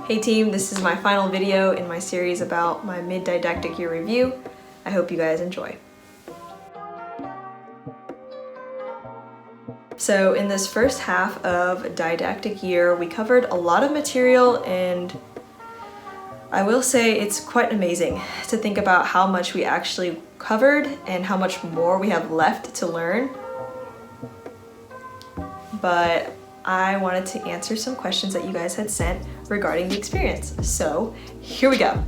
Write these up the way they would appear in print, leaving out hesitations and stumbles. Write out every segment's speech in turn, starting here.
Hey team, this is my final video in my series about my Mid-Didactic Year Review. I hope you guys enjoy. So in this first half of didactic year, we covered a lot of material, and I will say it's quite amazing to think about how much we actually covered and how much more we have left to learn. But I wanted to answer some questions that you guys had sent regarding the experience. So here we go.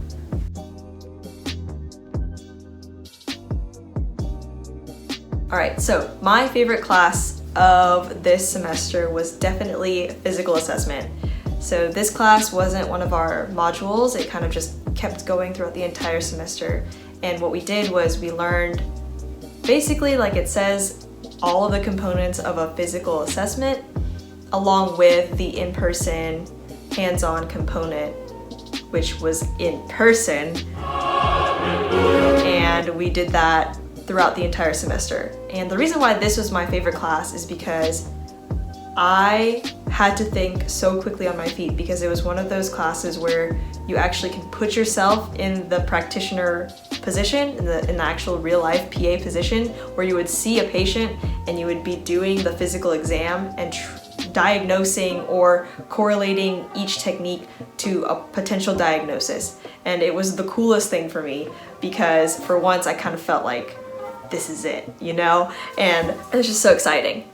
Alright, so my favorite class of this semester was definitely physical assessment. So this class wasn't one of our modules, it kind of just kept going throughout the entire semester. And what we did was we learned, basically like it says, all of the components of a physical assessment along with the in-person hands-on component, which was in person. And we did that throughout the entire semester. And the reason why this was my favorite class is because I had to think so quickly on my feet, because it was one of those classes where you actually can put yourself in the practitioner position, in the actual real life PA position, where you would see a patient and you would be doing the physical exam and diagnosing or correlating each technique to a potential diagnosis. And it was the coolest thing for me, because for once I kind of felt like this is it, you know? And it was just so exciting.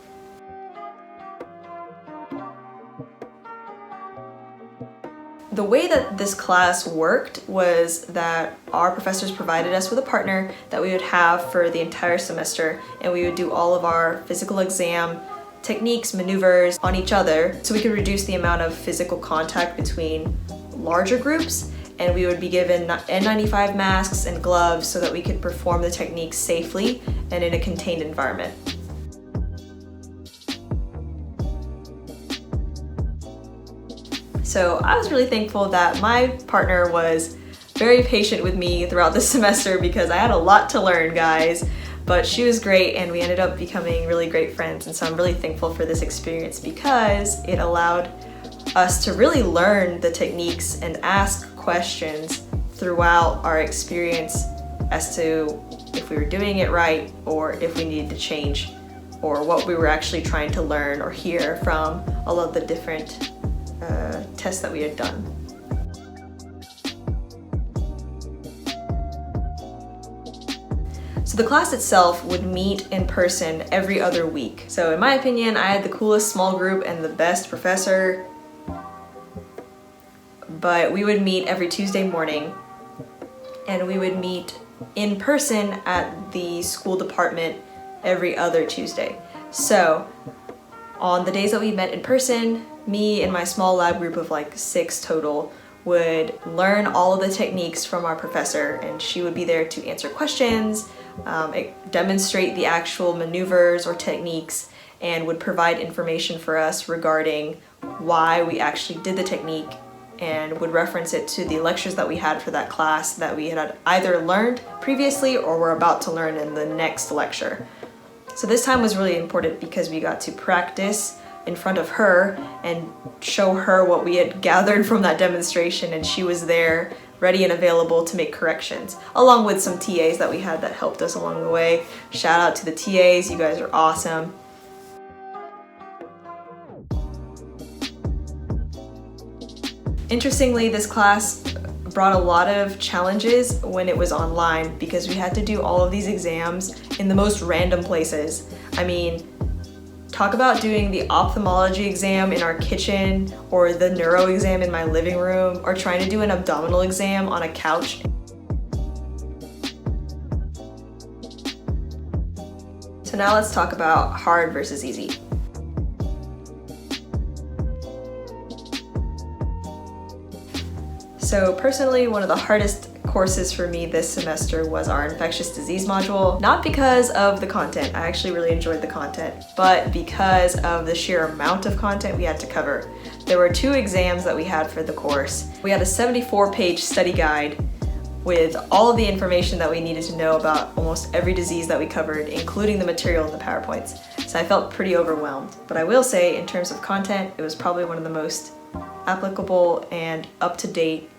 The way that this class worked was that our professors provided us with a partner that we would have for the entire semester, and we would do all of our physical exam techniques, maneuvers on each other, so we could reduce the amount of physical contact between larger groups, and we would be given N95 masks and gloves so that we could perform the techniques safely and in a contained environment. So I was really thankful that my partner was very patient with me throughout the semester, because I had a lot to learn, guys. But she was great, and we ended up becoming really great friends, and so I'm really thankful for this experience because it allowed us to really learn the techniques and ask questions throughout our experience as to if we were doing it right or if we needed to change, or what we were actually trying to learn or hear from all of the different tests that we had done. So the class itself would meet in person every other week. So in my opinion, I had the coolest small group and the best professor, but we would meet every Tuesday morning, and we would meet in person at the school department every other Tuesday. So on the days that we met in person, me and my small lab group of like 6 total would learn all of the techniques from our professor, and she would be there to answer questions, demonstrate the actual maneuvers or techniques, and would provide information for us regarding why we actually did the technique, and would reference it to the lectures that we had for that class that we had either learned previously or were about to learn in the next lecture. So this time was really important because we got to practice in front of her and show her what we had gathered from that demonstration, and she was there ready and available to make corrections, along with some TAs that we had that helped us along the way. Shout out to the TAs, you guys are awesome. Interestingly, this class brought a lot of challenges when it was online, because we had to do all of these exams in the most random places. I mean, talk about doing the ophthalmology exam in our kitchen, or the neuro exam in my living room, or trying to do an abdominal exam on a couch. So now let's talk about hard versus easy. So personally, one of the hardest courses for me this semester was our infectious disease module. Not because of the content, I actually really enjoyed the content, but because of the sheer amount of content we had to cover. There were 2 exams that we had for the course. We had a 74-page study guide with all of the information that we needed to know about almost every disease that we covered, including the material in the PowerPoints. So I felt pretty overwhelmed. But I will say, in terms of content, it was probably one of the most applicable and up-to-date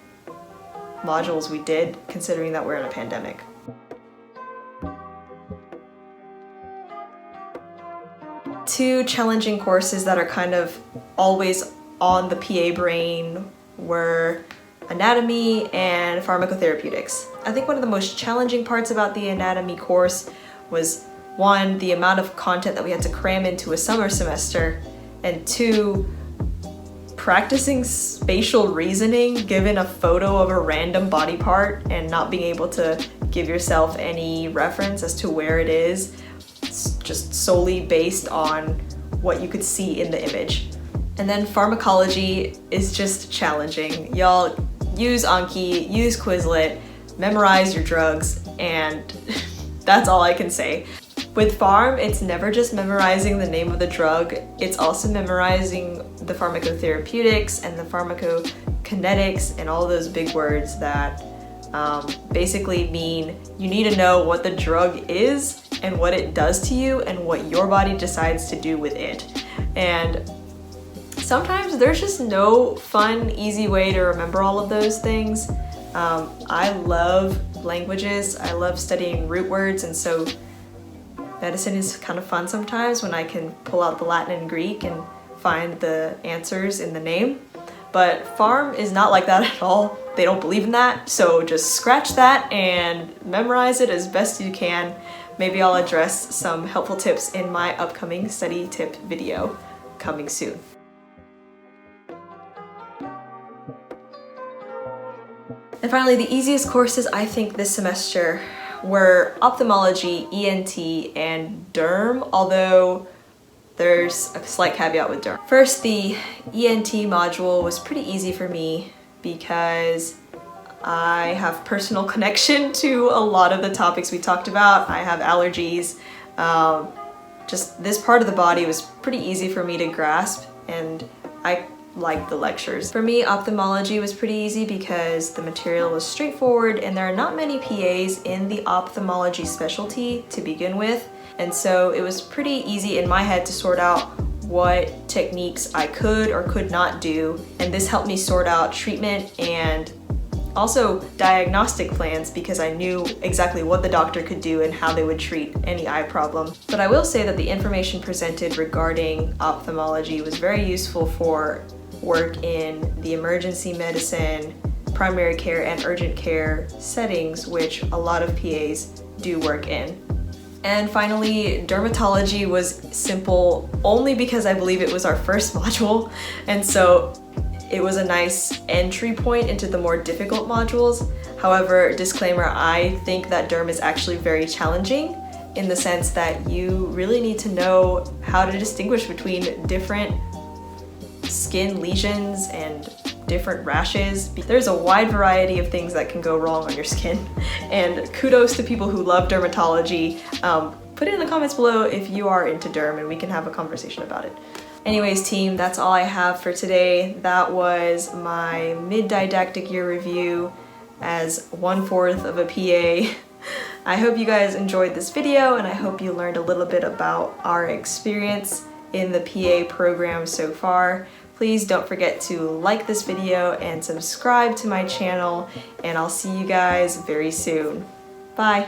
modules we did, considering that we're in a pandemic. Two challenging courses that are kind of always on the PA brain were anatomy and pharmacotherapeutics. I think one of the most challenging parts about the anatomy course was, one, the amount of content that we had to cram into a summer semester, and two, practicing spatial reasoning given a photo of a random body part and not being able to give yourself any reference as to where it is, just solely based on what you could see in the image. And then pharmacology is just challenging. Y'all use Anki, use Quizlet, memorize your drugs, and that's all I can say. With pharm, it's never just memorizing the name of the drug, it's also memorizing the pharmacotherapeutics and the pharmacokinetics and all those big words that basically mean you need to know what the drug is and what it does to you and what your body decides to do with it. And sometimes there's just no fun, easy way to remember all of those things. I love languages, I love studying root words, and so medicine is kind of fun sometimes when I can pull out the Latin and Greek and find the answers in the name. But pharm is not like that at all. They don't believe in that, so just scratch that and memorize it as best you can. Maybe I'll address some helpful tips in my upcoming study tip video coming soon. And finally, the easiest courses I think this semester were ophthalmology, ENT, and derm, although there's a slight caveat with derm. First, the ENT module was pretty easy for me because I have personal connection to a lot of the topics we talked about. I have allergies. Just this part of the body was pretty easy for me to grasp, and I liked the lectures. For me, ophthalmology was pretty easy because the material was straightforward and there are not many PAs in the ophthalmology specialty to begin with. And so it was pretty easy in my head to sort out what techniques I could or could not do. And this helped me sort out treatment and also diagnostic plans because I knew exactly what the doctor could do and how they would treat any eye problem. But I will say that the information presented regarding ophthalmology was very useful for work in the emergency medicine, primary care, and urgent care settings, which a lot of PAs do work in. And finally, dermatology was simple only because I believe it was our first module, and so it was a nice entry point into the more difficult modules. However, disclaimer, I think that derm is actually very challenging in the sense that you really need to know how to distinguish between different skin lesions and different rashes. There's a wide variety of things that can go wrong on your skin, and kudos to people who love dermatology. Put it in the comments below if you are into derm and we can have a conversation about it. Anyways, team, that's all I have for today. That was my mid-didactic year review as 1/4 of a PA. I hope you guys enjoyed this video and I hope you learned a little bit about our experience in the PA program so far. Please don't forget to like this video and subscribe to my channel, and I'll see you guys very soon. Bye!